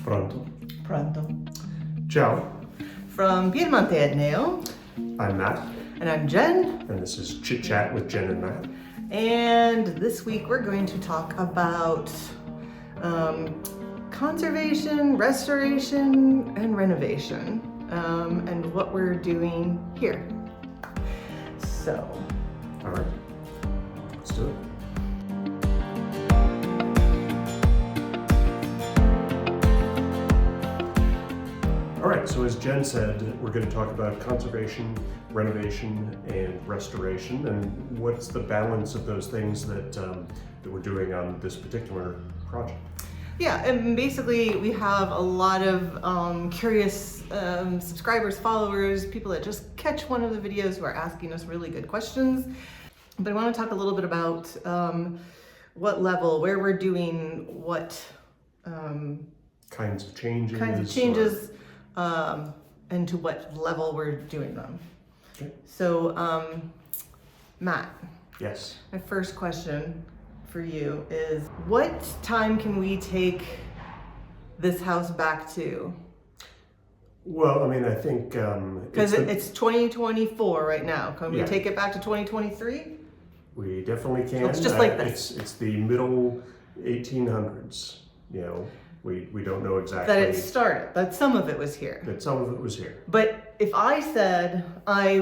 Pronto? Pronto. Ciao, From Piedimonte Etneo, I'm Matt, and I'm Jen. and this is Chit Chat with Jenn and Matt. And this week we're going to talk about conservation, restoration, and renovation, and what we're doing here. So, All right, let's do it. All right, so as Jen said, we're going to talk about conservation, renovation, and restoration, and what's the balance of those things that we're doing on this particular project. yeah, and basically we have a lot of curious subscribers, followers, people that just catch one of the videos who are asking us really good questions. But I want to talk a little bit about what level, where we're doing what Kinds of changes. And to what level we're doing them. Okay. So, Matt, Yes. my first question for you is, what time can we take this house back to? Well, I mean, I think Because it's 2024 right now. Can we Yeah. take it back to 2023? we definitely can. It's just like this. It's the middle 1800s. You know, we don't know exactly That it started, that some of it was here. that some of it was here. But if I said, I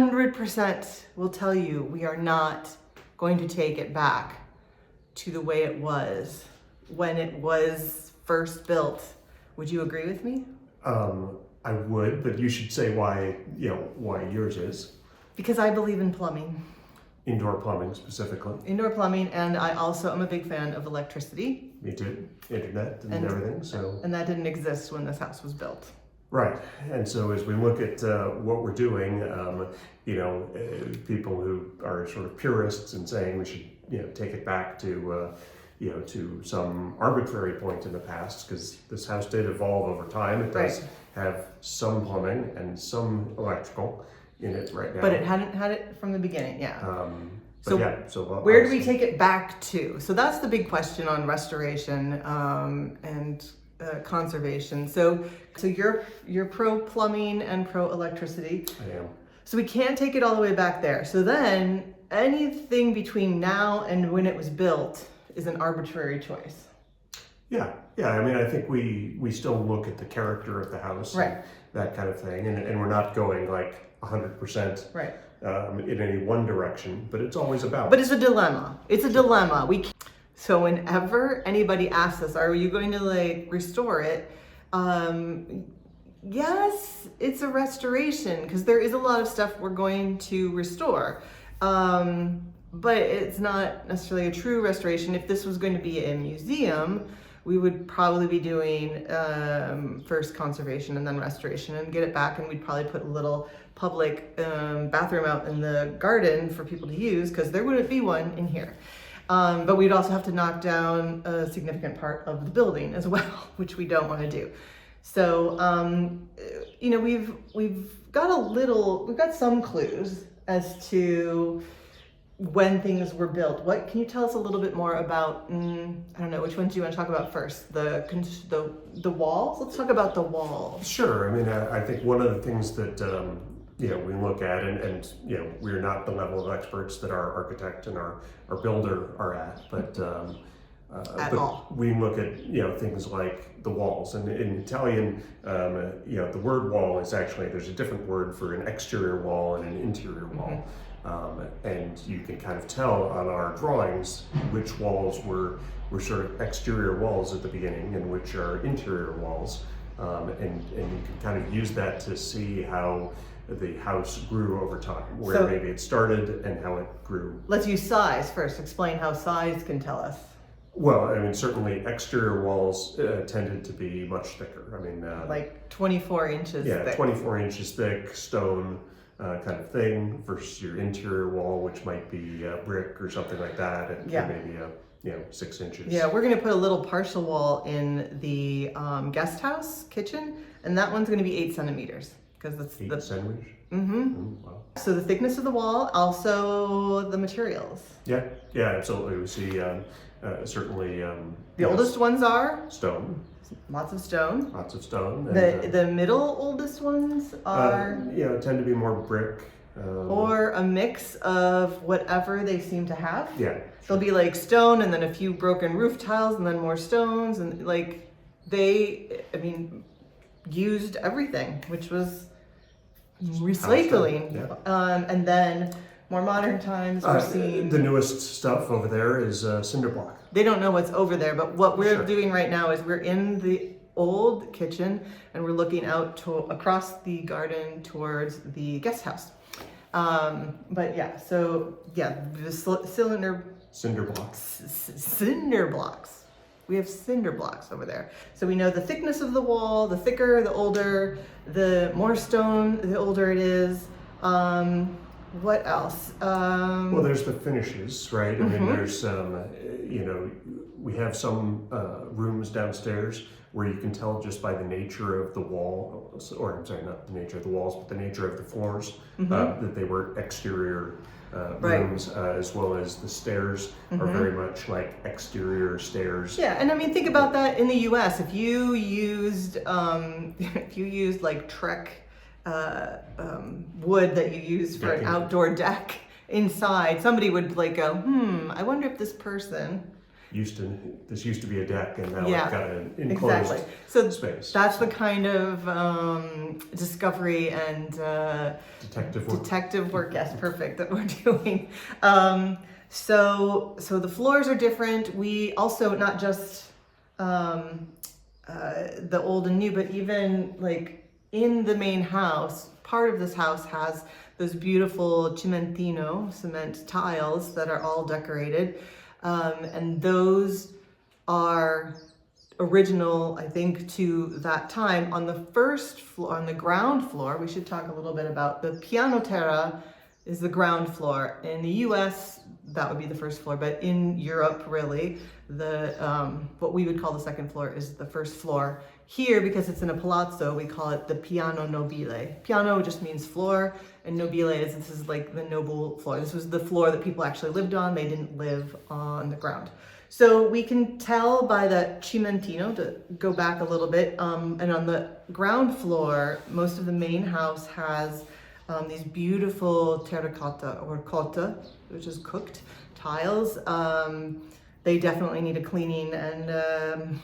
100% will tell you we are not going to take it back to the way it was when it was first built, would you agree with me? I would, but you should say why. You know why yours is Because I believe in plumbing, indoor plumbing specifically. indoor plumbing, and I also am a big fan of electricity, Me too. Internet and And- everything. So and that didn't exist when this house was built. right. And so as we look at what we're doing, you know, people who are sort of purists and saying we should take it back to to some arbitrary point in the past, because this house did evolve over time. It does Right. have some plumbing and some electrical in it right now. But it hadn't had it from the beginning, yeah. But So yeah, so where do we take it back to? So that's the big question on restoration and conservation. So you're pro plumbing and pro electricity. I am. So we can't take it all the way back there. So then anything between now and when it was built is an arbitrary choice. Yeah. I mean, I think we still look at the character of the house, Right. and that kind of thing, and we're not going like 100% Right. in any one direction, but it's always about. But it's a dilemma. It's a dilemma. So whenever anybody asks us, are you going to like restore it? Yes, it's a restoration because there is a lot of stuff we're going to restore. But it's not necessarily a true restoration. If this was going to be a museum, we would probably be doing first conservation and then restoration and get it back, and we'd probably put a little public bathroom out in the garden for people to use because there wouldn't be one in here. But we'd also have to knock down a significant part of the building as well, which we don't want to do. So we've got some clues as to when things were built. What can you tell us a little bit more about? I don't know, which ones do you want to talk about first? The walls. Let's talk about the walls. Sure. I mean, I think one of the things that we look at, and we're not the level of experts that our architect and our builder are at, but all. we look at things like the walls, and in Italian, the word wall is actually, there's a different word for an exterior wall and an interior wall. And you can kind of tell on our drawings which walls were sort of exterior walls at the beginning and which are interior walls, and you can kind of use that to see how the house grew over time, where maybe it started and how it grew. Let's use size first. Explain how size can tell us. Well, I mean, certainly exterior walls tended to be much thicker. I mean, like 24 inches thick. 24 inches thick, stone kind of thing, versus your interior wall, which might be brick or something like that, and maybe 6 inches. Yeah, we're going to put a little partial wall in the guest house kitchen, and that one's going to be 8 centimeters because that's 8 centimeters. Wow. So the thickness of the wall, also the materials. Yeah, absolutely. We see certainly The oldest ones are stone, lots of stone. lots of stone. The middle oldest ones are tend to be more brick. or a mix of whatever they seem to have. Yeah. They'll be like stone and then a few broken roof tiles and then more stones, and like used everything, which was recycling. Yeah. And then more modern times we're seeing the newest stuff over there is cinder block. They don't know what's over there, but what we're Sure. doing right now is we're in the old kitchen and we're looking out across the garden towards the guest house. The Cinder blocks. cinder blocks. We have cinder blocks over there. So we know the thickness of the wall, the thicker, the older, the more stone, the older it is. What else? Well, there's the finishes, right? I mean, there's, we have some rooms downstairs where you can tell just by the nature of the wall, or I'm sorry, not the nature of the walls, but the nature of the floors, that they were exterior rooms, as well as the stairs are very much like exterior stairs. Yeah, and I mean, think about that in the U.S. If you used, like Trek wood that you use for an outdoor deck inside, somebody would like go, I wonder if this person this used to be a deck, and now it's got an enclosed space. That's the kind of discovery and detective work. Yes, perfect, that we're doing. So the floors are different. We also not just the old and new, but even like in the main house, part of this house has those beautiful cimentino cement tiles that are all decorated. And those are original, I think, to that time. On the first floor, on the ground floor, we should talk a little bit about the piano terra is the ground floor. In the US, that would be the first floor, but in Europe, really, the what we would call the second floor is the first floor. Here, because it's in a palazzo, we call it the piano nobile. Piano just means floor, and nobile is, this is like the noble floor. This was the floor that people actually lived on. They didn't live on the ground. So we can tell by the cimentino, to go back a little bit, and on the ground floor, most of the main house has these beautiful terracotta or cotta, which is cooked tiles. They definitely need a cleaning and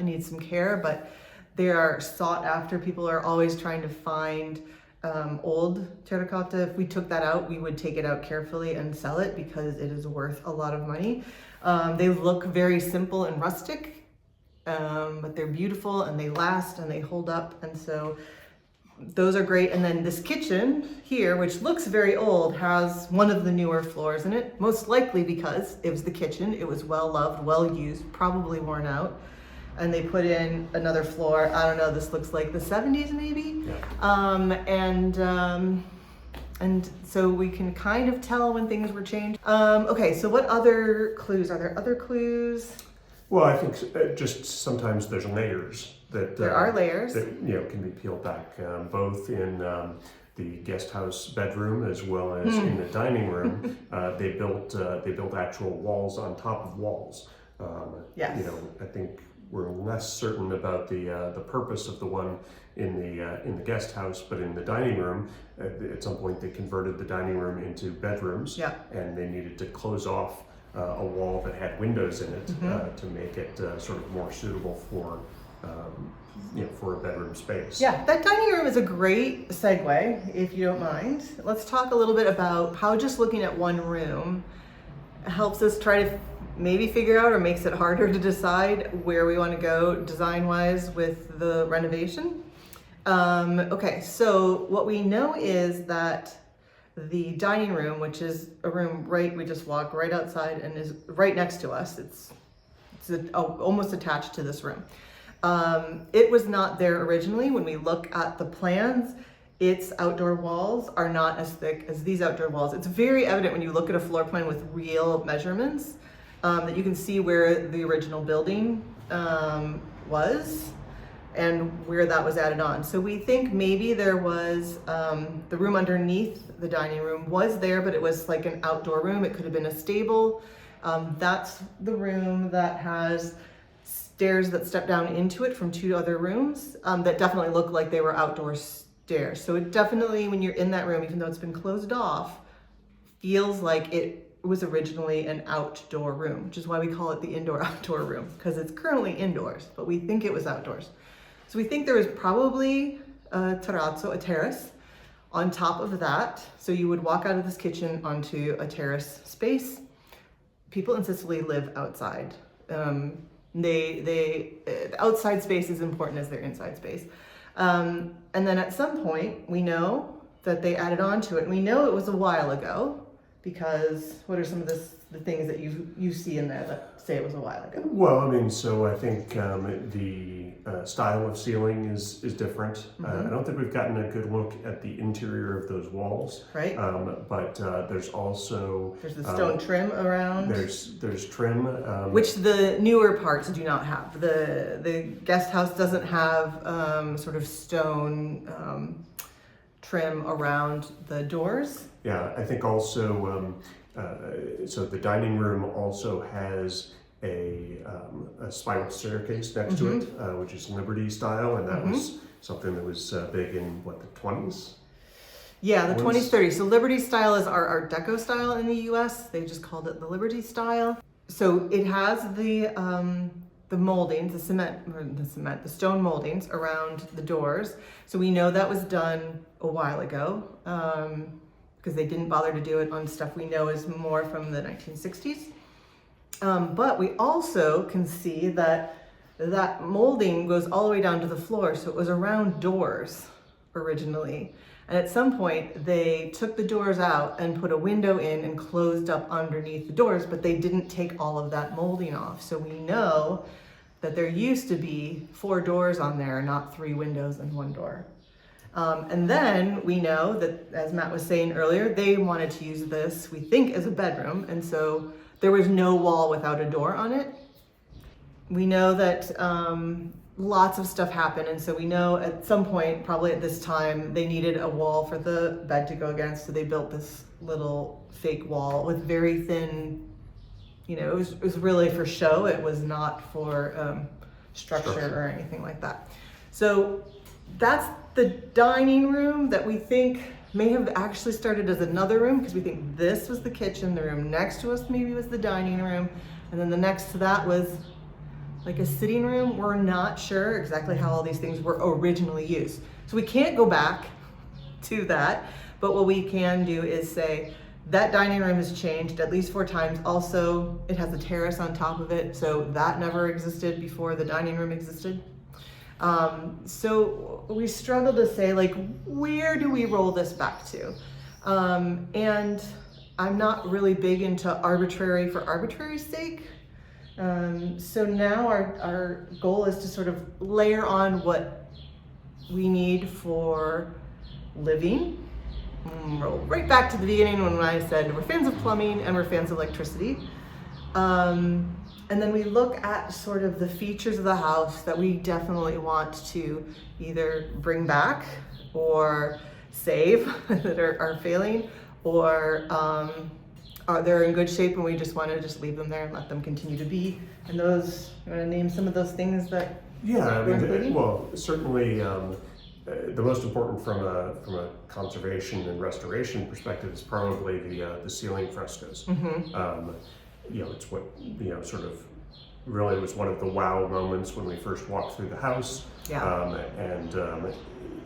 need some care, but they are sought after. People are always trying to find old terracotta. If we took that out, we would take it out carefully and sell it because it is worth a lot of money. They look very simple and rustic, but they're beautiful and they last and they hold up, and so those are great. And then this kitchen here, which looks very old, has one of the newer floors in it, most likely because it was the kitchen. It was well loved, well used, probably worn out. And they put in another floor. I don't know, this looks like the 70s maybe. Yeah. And so we can kind of tell when things were changed. Okay, so what other clues? Are there other clues? Well, I think just sometimes there's layers that there are layers that can be peeled back, both in the guest house bedroom as well as in the dining room. They built actual walls on top of walls. Yes. I think we're less certain about the purpose of the one in the guest house, but in the dining room, at some point they converted the dining room into bedrooms, and they needed to close off a wall that had windows in it to make it sort of more suitable for a bedroom space. Yeah, that dining room is a great segue, if you don't mind. Let's talk a little bit about how just looking at one room helps us try to maybe figure out, or makes it harder to decide where we want to go design-wise with the renovation. Okay, so what we know is that the dining room, which is a room we just walk right outside and is right next to us. It's almost attached to this room. It was not there originally. When we look at the plans, its outdoor walls are not as thick as these outdoor walls. It's very evident when you look at a floor plan with real measurements that you can see where the original building was and where that was added on. So we think maybe there was the room underneath the dining room was there, but it was like an outdoor room. It could have been a stable, That's the room that has stairs that step down into it from 2 other rooms that definitely look like they were outdoor stairs. So it definitely, when you're in that room, even though it's been closed off, feels like it was originally an outdoor room, which is why we call it the indoor-outdoor room, because it's currently indoors, but we think it was outdoors. So we think there was probably a terrazzo, a terrace, on top of that. So you would walk out of this kitchen onto a terrace space. People in Sicily live outside. The outside space is important as their inside space. And then at some point, we know that they added on to it. And we know it was a while ago, because what are some of the things that you see in there that say it was a while ago? Well, I mean, so I think the style of ceiling is different. I don't think we've gotten a good look at the interior of those walls. Right. But there's also... There's the stone trim around. There's trim. Which the newer parts do not have. The guest house doesn't have sort of stone trim around the doors. Yeah, I think also, so the dining room also has a spiral staircase next to it, which is Liberty style, and that was something that was big in, what, the 20s? Yeah, the 20s, 30s. So Liberty style is our Art Deco style in the US. They just called it the Liberty style. So it has the moldings, the stone moldings around the doors. So we know that was done a while ago, because they didn't bother to do it on stuff we know is more from the 1960s. But we also can see that that molding goes all the way down to the floor. So it was around doors originally. And at some point they took the doors out and put a window in and closed up underneath the doors, but they didn't take all of that molding off. So we know that there used to be 4 doors on there, not 3 windows and 1 door. And then we know that, as Matt was saying earlier, they wanted to use this, we think, as a bedroom. And so there was no wall without a door on it. We know that lots of stuff happened. And so we know at some point, probably at this time, they needed a wall for the bed to go against. So they built this little fake wall with very thin, it was really for show. It was not for structure or anything like that. So that's the dining room that we think may have actually started as another room, because we think this was the kitchen, the room next to us maybe was the dining room, and then the next to that was like a sitting room. We're not sure exactly how all these things were originally used. So we can't go back to that, but what we can do is say that dining room has changed at least 4 times. Also, it has a terrace on top of it, so that never existed before the dining room existed. So we struggle to say, like, where do we roll this back to? And I'm not really big into arbitrary for arbitrary's sake. So now our goal is to sort of layer on what we need for living. Roll right back to the beginning when I said we're fans of plumbing and we're fans of electricity. And then we look at sort of the features of the house that we definitely want to either bring back or save that are failing, or they're in good shape and we just want to just leave them there and let them continue to be. And those, you want to name some of those things that? Yeah, I mean, well, certainly the most important from a conservation and restoration perspective is probably the ceiling frescoes. It's what, sort of really was one of the wow moments when we first walked through the house.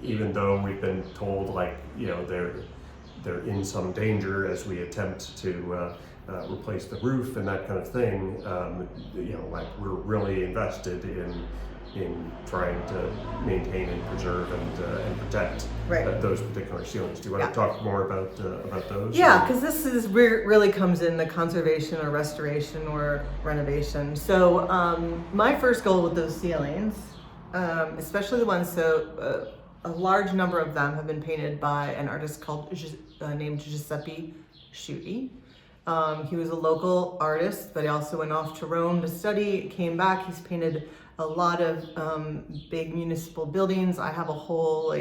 Even though we've been told, like, they're in some danger as we attempt to replace the roof and that kind of thing, like, we're really invested in trying to maintain and preserve and protect those particular ceilings. Do you want to talk more about those? Yeah, because this is where it really comes in the conservation or restoration or renovation. So my first goal with those ceilings, especially the ones, a large number of them have been painted by an artist named Giuseppe Sciuti. He was a local artist, but he also went off to Rome to study, came back. He's painted a lot of big municipal buildings. I have a whole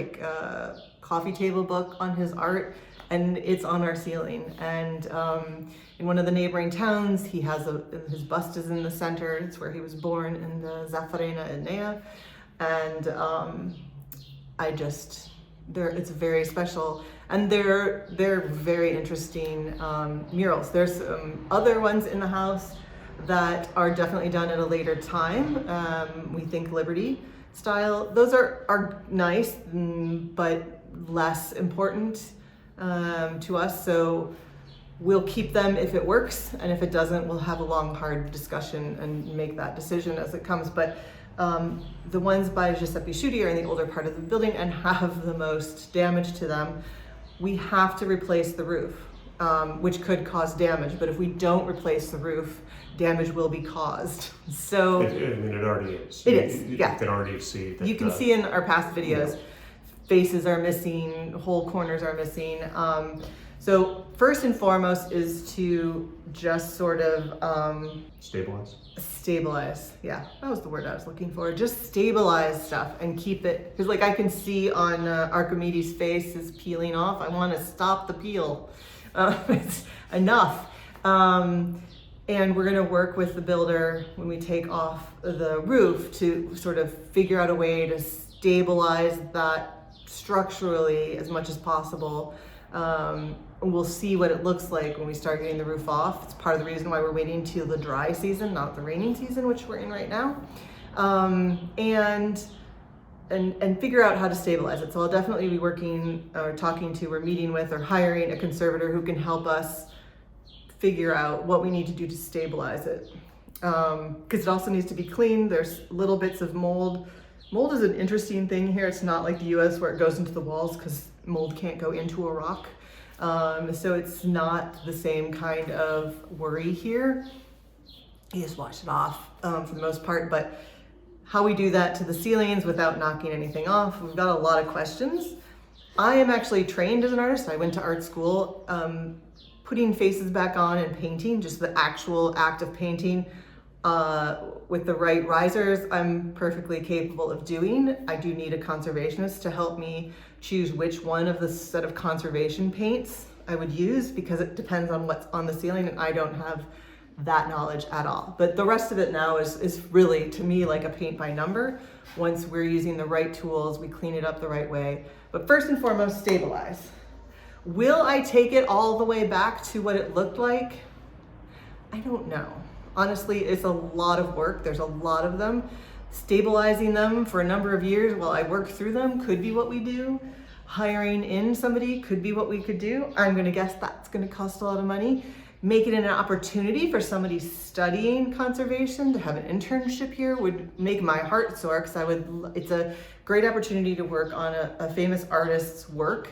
coffee table book on his art, and it's on our ceiling. And in one of the neighboring towns, he has his bust is in the center. It's where he was born, in the Sicilian Etneo. And it's very special. And they're very interesting murals. There's some other ones in the house that are definitely done at a later time. We think Liberty style. Those are nice, but less important to us. So we'll keep them if it works, and if it doesn't, we'll have a long, hard discussion and make that decision as it comes. But the ones by Giuseppe Sciuti are in the older part of the building and have the most damage to them. We have to replace the roof, which could cause damage. But if we don't replace the roof, damage will be caused. So it already is. It is. You Yeah. can already see that. You can see in our past videos, faces are missing, whole corners are missing. So first and foremost is to just sort of stabilize. Yeah, that was the word I was looking for. Just stabilize stuff and keep it, because I can see on Archimedes' face is peeling off. I want to stop the peel. It's enough. And we're going to work with the builder when we take off the roof to sort of figure out a way to stabilize that structurally as much as possible. We'll see what it looks like when we start getting the roof off. It's part of the reason why we're waiting till the dry season, not the raining season, which we're in right now. And figure out how to stabilize it. So I'll definitely be working or meeting with or hiring a conservator who can help us figure out what we need to do to stabilize it. Because it also needs to be clean. There's little bits of mold. Mold is an interesting thing here. It's not like the US where it goes into the walls, because mold can't go into a rock. So it's not the same kind of worry here. You just wash it off for the most part. But how we do that to the ceilings without knocking anything off, we've got a lot of questions. I am actually trained as an artist. I went to art school. Putting faces back on and painting, just the actual act of painting with the right risers, I'm perfectly capable of doing. I do need a conservationist to help me choose which one of the set of conservation paints I would use, because it depends on what's on the ceiling, and I don't have that knowledge at all. But the rest of it now is really, to me, like a paint by number. Once we're using the right tools, we clean it up the right way. But first and foremost, stabilize. Will I take it all the way back to what it looked like? I don't know. Honestly, it's a lot of work. There's a lot of them. Stabilizing them for a number of years while I work through them could be what we do. Hiring in somebody could be what we could do. I'm gonna guess that's gonna cost a lot of money. Make it an opportunity for somebody studying conservation to have an internship here would make my heart soar, because it's a great opportunity to work on a famous artist's work,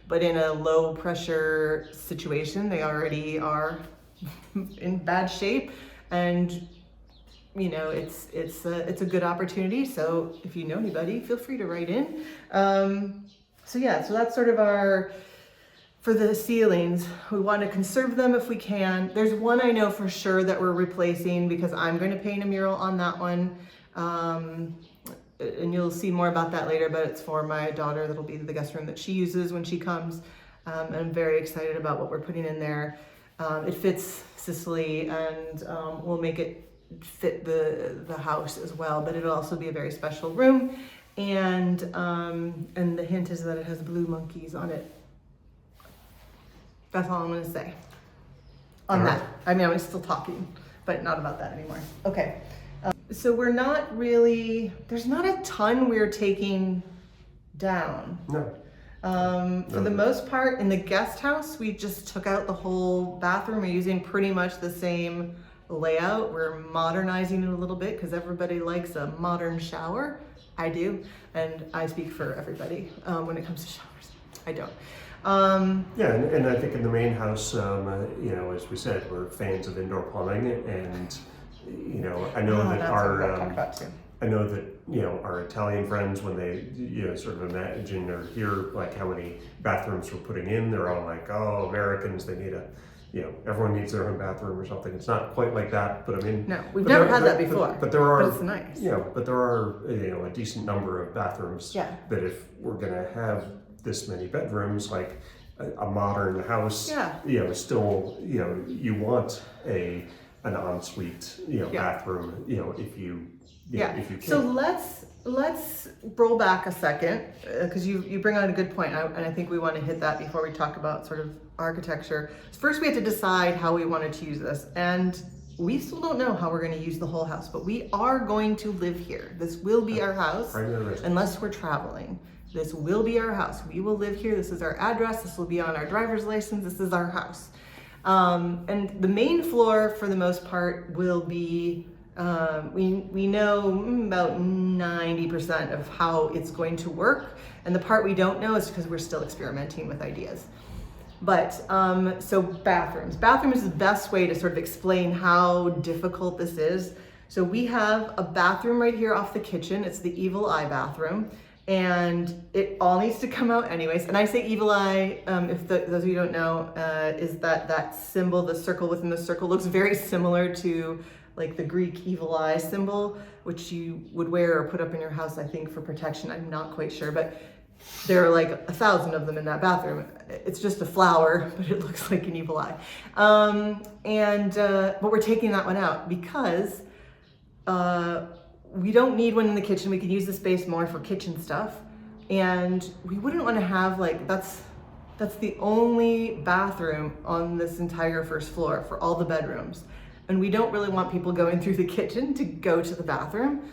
but in a low pressure situation. They already are in bad shape, and it's a good opportunity. So if you know anybody, feel free to write in. So that's sort of for the ceilings. We want to conserve them if we can. There's one I know for sure that we're replacing, because I'm going to paint a mural on that one. And you'll see more about that later, but it's for my daughter. That'll be the guest room that she uses when she comes. And I'm very excited about what we're putting in there. It fits Sicily, and we'll make it fit the house as well, but it'll also be a very special room. And the hint is that it has blue monkeys on it. That's all I'm gonna say on that. I mean, I'm still talking, but not about that anymore. Okay. So there's not a ton we're taking down. No. For the most part, in the guest house, we just took out the whole bathroom. We're using pretty much the same layout. We're modernizing it a little bit because everybody likes a modern shower. I do, and I speak for everybody when it comes to showers. I don't. And I think in the main house, as we said, we're fans of indoor plumbing, and I know that our Italian friends, when they sort of imagine or hear like how many bathrooms we're putting in, they're all like, "Oh, Americans, they need a everyone needs their own bathroom or something. It's not quite like that, but I mean, No, we've never had that before. But there are, but it's nice. but there are a decent number of bathrooms. Yeah. That if we're gonna have this many bedrooms, like a modern house, still, you want an ensuite, bathroom, if you can. So let's roll back a second, because you bring on a good point, and I think we want to hit that before we talk about sort of architecture. First, we had to decide how we wanted to use this, and we still don't know how we're going to use the whole house, but we are going to live here. This will be our house, unless we're traveling. This will be our house. We will live here. This is our address. This will be on our driver's license. This is our house. And the main floor, for the most part, will be, we know about 90% of how it's going to work. And the part we don't know is because we're still experimenting with ideas. But, so bathrooms. Bathroom is the best way to sort of explain how difficult this is. So we have a bathroom right here off the kitchen. It's the evil eye bathroom. And it all needs to come out anyways. And I say evil eye, if those of you don't know, is that symbol, the circle within the circle, looks very similar to like the Greek evil eye symbol, which you would wear or put up in your house, I think, for protection. I'm not quite sure, but there are like 1,000 of them in that bathroom. It's just a flower, but it looks like an evil eye. But we're taking that one out because we don't need one in the kitchen. We could use the space more for kitchen stuff. And we wouldn't want to have that's the only bathroom on this entire first floor for all the bedrooms. And we don't really want people going through the kitchen to go to the bathroom.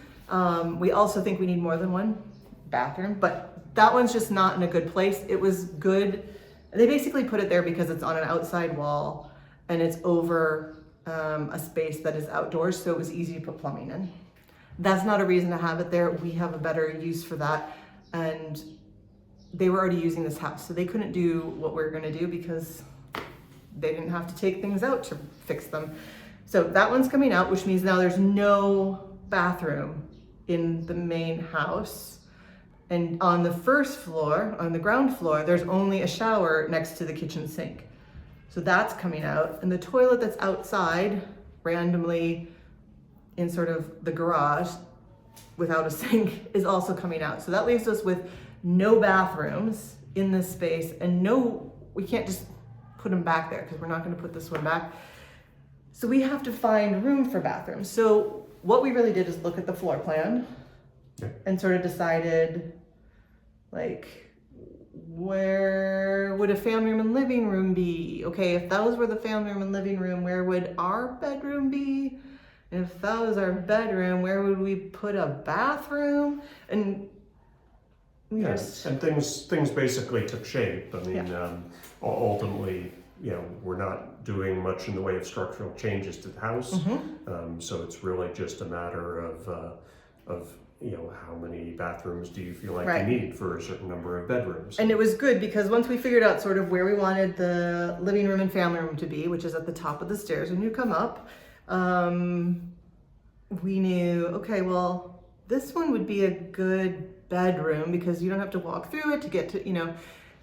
We also think we need more than one bathroom, but that one's just not in a good place. It was good. They basically put it there because it's on an outside wall and it's over a space that is outdoors, so it was easy to put plumbing in. That's not a reason to have it there. We have a better use for that. And they were already using this house, so they couldn't do what we're gonna do because they didn't have to take things out to fix them. So that one's coming out, which means now there's no bathroom in the main house. And on the first floor, on the ground floor, there's only a shower next to the kitchen sink. So that's coming out. And the toilet that's outside randomly in sort of the garage without a sink is also coming out. So that leaves us with no bathrooms in this space, and we can't just put them back there because we're not going to put this one back. So we have to find room for bathrooms. So what we really did is look at the floor plan and sort of decided, like, where would a family room and living room be? Okay, if those were the family room and living room, where would our bedroom be? And if that was our bedroom, where would we put a bathroom? And and things basically took shape. I mean, ultimately, we're not doing much in the way of structural changes to the house. So it's really just a matter of how many bathrooms do you feel like you need for a certain number of bedrooms. And it was good because once we figured out sort of where we wanted the living room and family room to be, which is at the top of the stairs when you come up, we knew, okay, well, this one would be a good bedroom because you don't have to walk through it to get to,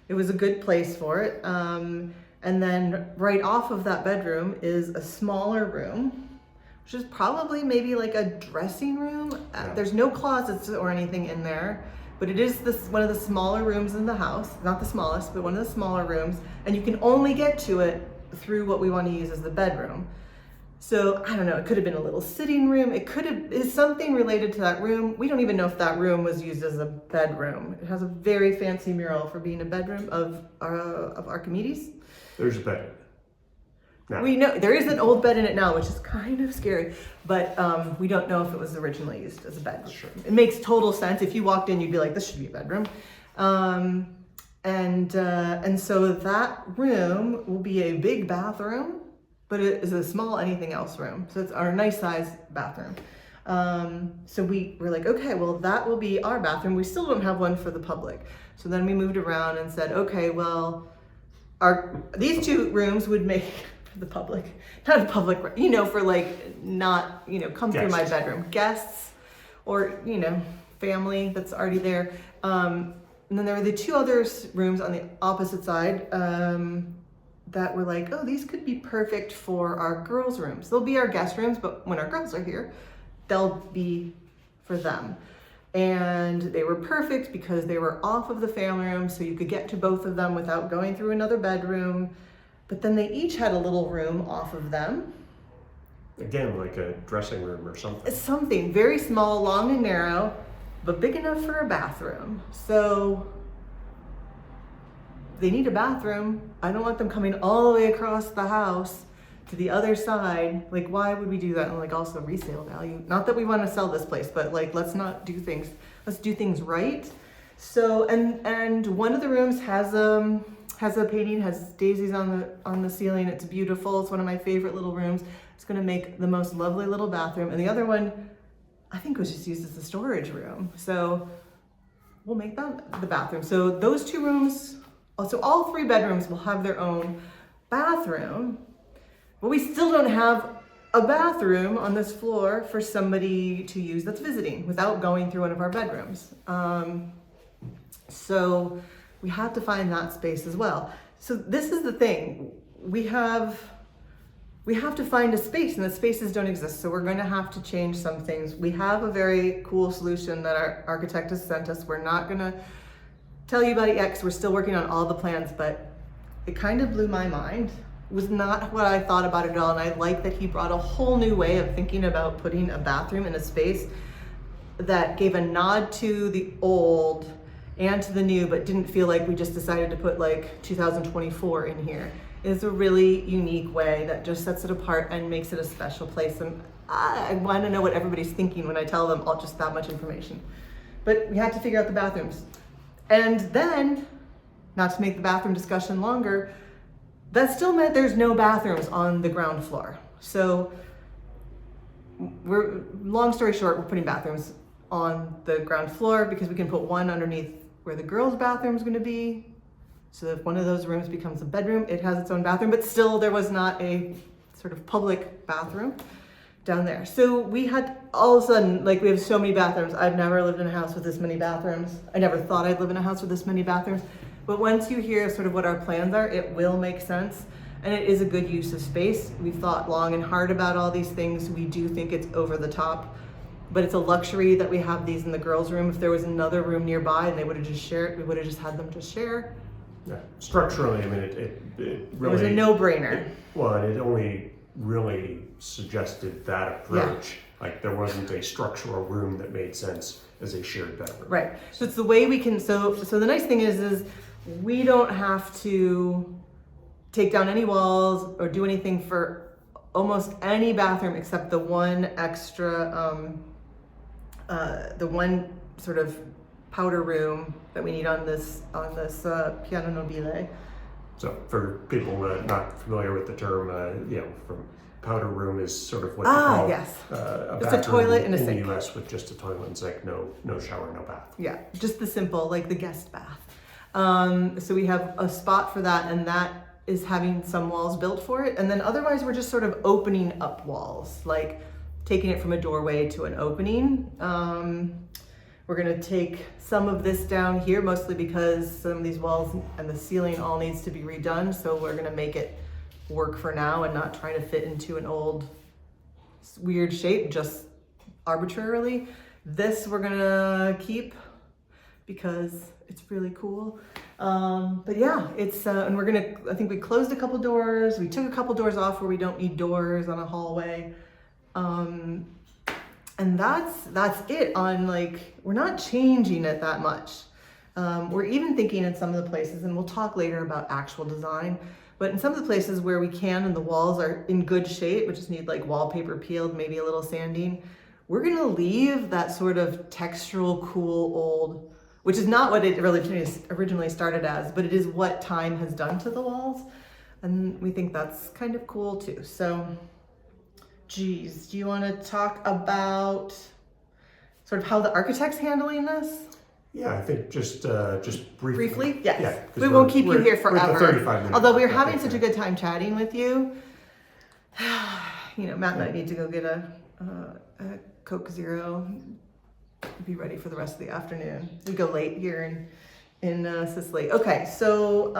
it was a good place for it. And then right off of that bedroom is a smaller room, which is probably maybe like a dressing room. There's no closets or anything in there, but it is one of the smaller rooms in the house. Not the smallest, but one of the smaller rooms. And you can only get to it through what we want to use as the bedroom. So I don't know, it could have been a little sitting room. It is something related to that room. We don't even know if that room was used as a bedroom. It has a very fancy mural for being a bedroom of Archimedes. There's a bed. No. We know there is an old bed in it now, which is kind of scary, but we don't know if it was originally used as a bed. Sure. It makes total sense. If you walked in, you'd be like, this should be a bedroom. And so that room will be a big bathroom, but it is a small anything else room. So it's our nice size bathroom. So we were like, okay, well, that will be our bathroom. We still don't have one for the public. So then we moved around and said, okay, well, these two rooms would make for the public, not a public, for like not, come through my bedroom, guests or, family that's already there. And then there were the two other rooms on the opposite side, that we're like, oh, these could be perfect for our girls' rooms. They'll be our guest rooms, but when our girls are here, they'll be for them. And they were perfect because they were off of the family room, so you could get to both of them without going through another bedroom. But then they each had a little room off of them. Again, like a dressing room or something. Something very small, long and narrow, but big enough for a bathroom. So they need a bathroom. I don't want them coming all the way across the house to the other side. Like, why would we do that? And like, also resale value. Not that we want to sell this place, but like, let's do things right. So, and one of the rooms has a painting, has daisies on the ceiling. It's beautiful. It's one of my favorite little rooms. It's going to make the most lovely little bathroom. And the other one, I think, was just used as a storage room. So we'll make that the bathroom. So those two rooms, so all 3 bedrooms will have their own bathroom, but we still don't have a bathroom on this floor for somebody to use that's visiting without going through one of our bedrooms. So we have to find that space as well. So this is the thing. We have to find a space, and the spaces don't exist. So we're going to have to change some things. We have a very cool solution that our architect has sent us. We're not going to tell you about it yet because we're still working on all the plans, but it kind of blew my mind. It was not what I thought about it at all. And I like that he brought a whole new way of thinking about putting a bathroom in a space that gave a nod to the old and to the new, but didn't feel like we just decided to put like 2024 in here. It's a really unique way that just sets it apart and makes it a special place. And I want to know what everybody's thinking when I tell them all just that much information. But we had to figure out the bathrooms. And then, not to make the bathroom discussion longer, that still meant there's no bathrooms on the ground floor. So long story short, we're putting bathrooms on the ground floor because we can put one underneath where the girls' bathroom is going to be. So if one of those rooms becomes a bedroom, it has its own bathroom, but still there was not a sort of public bathroom down there. So we had all of a sudden, like, we have so many bathrooms. I've never lived in a house with this many bathrooms. I never thought I'd live in a house with this many bathrooms. But once you hear sort of what our plans are, it will make sense. And it is a good use of space. We've thought long and hard about all these things. We do think it's over the top, but it's a luxury that we have these in the girls' room. If there was another room nearby and they would have just shared, we would have just had them just share. Yeah, structurally, I mean, it really... It was a no-brainer. And it only really suggested that approach. Yeah. Like, there wasn't a structural room that made sense as a shared bedroom. Right. So it's the way we can, so the nice thing is we don't have to take down any walls or do anything for almost any bathroom except the one extra, the one sort of powder room that we need on this piano nobile. So for people not familiar with the term, from powder room is sort of what they call it's a toilet and a sink. In the US with just a toilet and sink, no shower, no bath. Yeah, just the simple, like the guest bath. So we have a spot for that, and that is having some walls built for it. And then otherwise we're just sort of opening up walls, like taking it from a doorway to an opening. We're gonna take some of this down here, mostly because some of these walls and the ceiling all needs to be redone. So we're gonna make it work for now and not try to fit into an old weird shape just arbitrarily. This we're gonna keep because it's really cool. But yeah, it's, and I think we closed a couple doors. We took a couple doors off where we don't need doors on a hallway. And that's it on, like, we're not changing it that much. We're even thinking in some of the places, and we'll talk later about actual design, but in some of the places where we can and the walls are in good shape, we just need like wallpaper peeled, maybe a little sanding, we're gonna leave that sort of textural, cool, old, which is not what it really originally started as, but it is what time has done to the walls. And we think that's kind of cool too. So, geez, do you want to talk about sort of how the architect's handling this? Yeah, I think just briefly. Briefly? Yes. Yeah, we won't keep you here forever. We're 35 minutes. Although we're having such a good time chatting with you. Matt and I need to go get a Coke Zero, be ready for the rest of the afternoon. We go late here in Sicily. Okay, so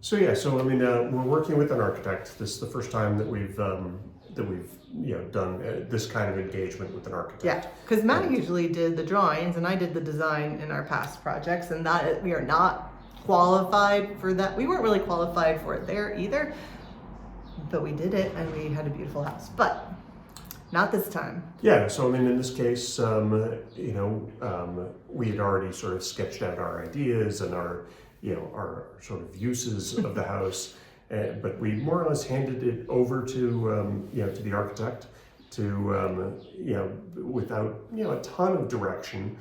So I mean, we're working with an architect. This is the first time that we've done this kind of engagement with an architect. yeah, because Matt usually did the drawings and I did the design in our past projects, and that we are not qualified for that. We weren't really qualified for it there either, but we did it and we had a beautiful house. But not this time. Yeah, so I mean, in this case, we had already sort of sketched out our ideas and our sort of uses of the house, but we more or less handed it over to to the architect without a ton of direction,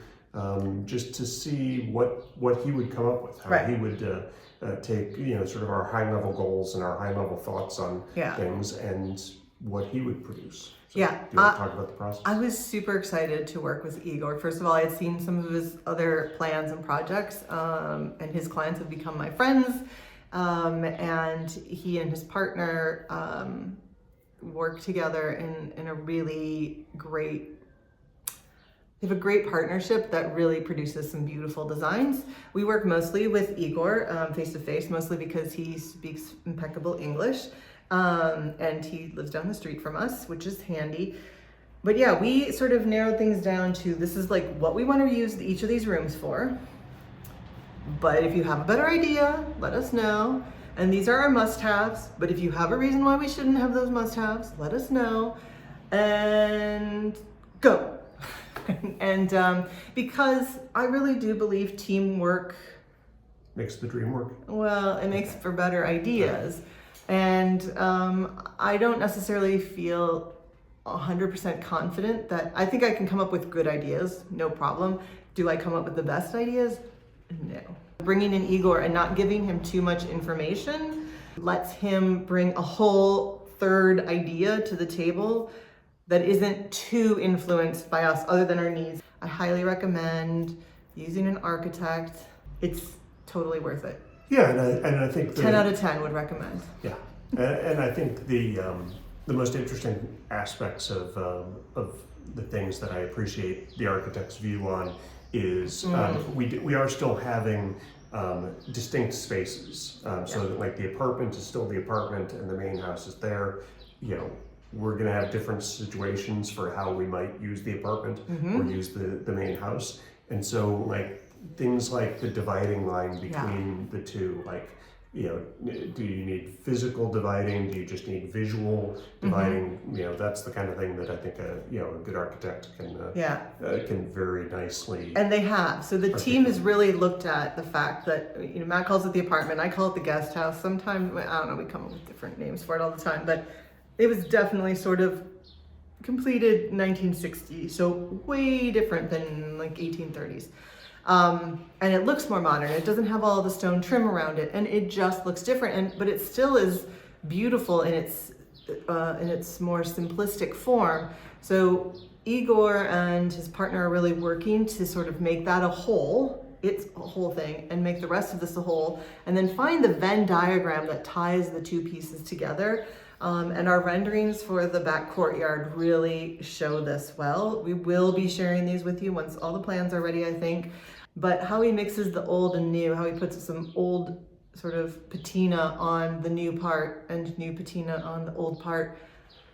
just to see what he would come up with, how Right. he would take sort of our high level goals and our high level thoughts on things and what he would produce. So, Yeah. do you want to talk about the process? I was super excited to work with Igor. First of all, I had seen some of his other plans and projects, and his clients have become my friends. And he and his partner work together in a really great. They have a great partnership that really produces some beautiful designs. We work mostly with Igor face to face, mostly because he speaks impeccable English. And he lives down the street from us, which is handy. But yeah, we sort of narrowed things down to this is like what we want to use each of these rooms for. But if you have a better idea, let us know. And these are our must-haves. But if you have a reason why we shouldn't have those must-haves, let us know. And go. And because I really do believe teamwork Makes the dream work. well, it makes for better ideas. And I don't necessarily feel 100% confident that I think I can come up with good ideas, no problem. Do I come up with the best ideas? No. Bringing in Igor and not giving him too much information lets him bring a whole third idea to the table that isn't too influenced by us other than our needs. I highly recommend using an architect. It's totally worth it. Yeah, and I think 10 out of 10 would recommend. Yeah, and I think the most interesting aspects of the things that I appreciate the architect's view on is we are still having distinct spaces, so that like the apartment is still the apartment and the main house is there. We're going to have different situations for how we might use the apartment or use the main house, and so like things like the dividing line between the two, like do you need physical dividing? Do you just need visual dividing? That's the kind of thing that I think a good architect can very nicely. And they have. So the team has really looked at the fact that Matt calls it the apartment, I call it the guest house. Sometimes I don't know, we come up with different names for it all the time, but it was definitely sort of completed 1960, so way different than like 1830s. And it looks more modern. It doesn't have all the stone trim around it, and it just looks different. But it still is beautiful in its more simplistic form. So Igor and his partner are really working to sort of make that a whole. It's a whole thing, and make the rest of this a whole, and then find the Venn diagram that ties the two pieces together. And our renderings for the back courtyard really show this well. We will be sharing these with you once all the plans are ready, I think. But how he mixes the old and new, how he puts some old sort of patina on the new part and new patina on the old part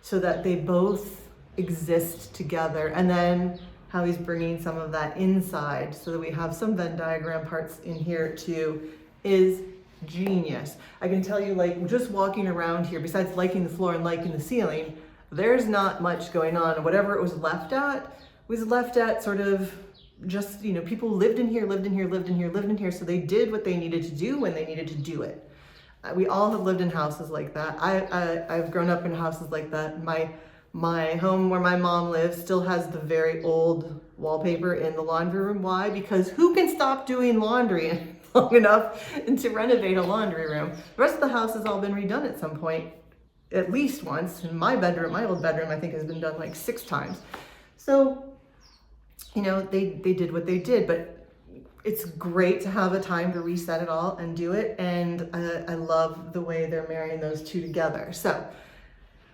so that they both exist together. And then how he's bringing some of that inside so that we have some Venn diagram parts in here too is genius. I can tell you, like, just walking around here, besides liking the floor and liking the ceiling, there's not much going on. Whatever it was left at sort of just, people lived in here, so they did what they needed to do when they needed to do it. We all have lived in houses like that. I've grown up in houses like that. My home where my mom lives still has the very old wallpaper in the laundry room. Why? Because who can stop doing laundry long enough to renovate a laundry room? The rest of the house has all been redone at some point, at least once. In my bedroom, my old bedroom, I think has been done like 6 times. So, they did what they did, but it's great to have a time to reset it all and do it. And I love the way they're marrying those two together. So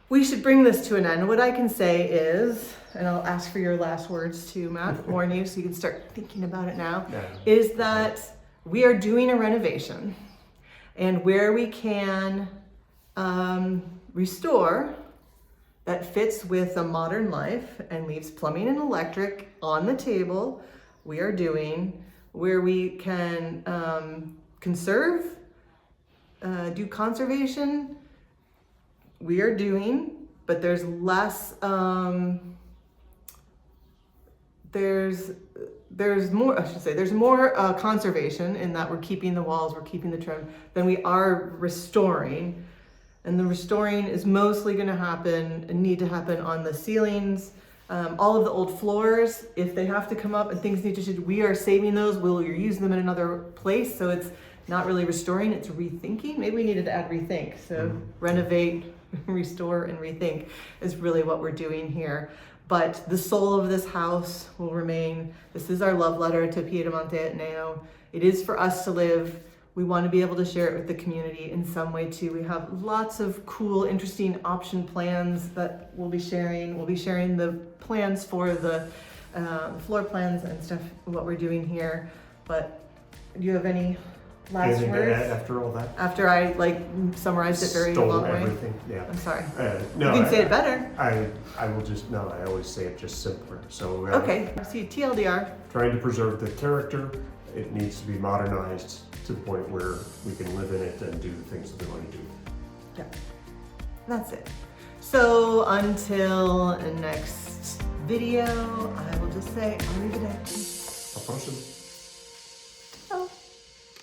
we should bring this to an end. What I can say is, and I'll ask for your last words too, Matt, warn you so you can start thinking about it now, is that we are doing a renovation, and where we can restore that fits with a modern life and leaves plumbing and electric on the table, we are doing. Where we can conserve, do conservation, we are doing, but there's less, there's more, I should say, there's more conservation in that we're keeping the walls, we're keeping the trim, than we are restoring. And the restoring is mostly going to happen and need to happen on the ceilings. All of the old floors, if they have to come up and things need to shift, we are saving those. We'll use them in another place. So it's not really restoring, it's rethinking. Maybe we needed to add rethink. So renovate, restore, and rethink is really what we're doing here. But the soul of this house will remain. This is our love letter to Piedimonte Etneo. It is for us to live. We want to be able to share it with the community in some way too. We have lots of cool, interesting option plans that we'll be sharing. We'll be sharing the plans for the floor plans and stuff, what we're doing here. But do you have any last words? After all that? After I summarized it very long way? Everything, yeah. I'm sorry. No, you can say it better. I will just, no, I always say it just simpler. So okay, see, TLDR. Trying to preserve the character, it needs to be modernized to the point where we can live in it and do the things that we want to do. Yeah, that's it. So until next video, I will just say, arrivederci. A person.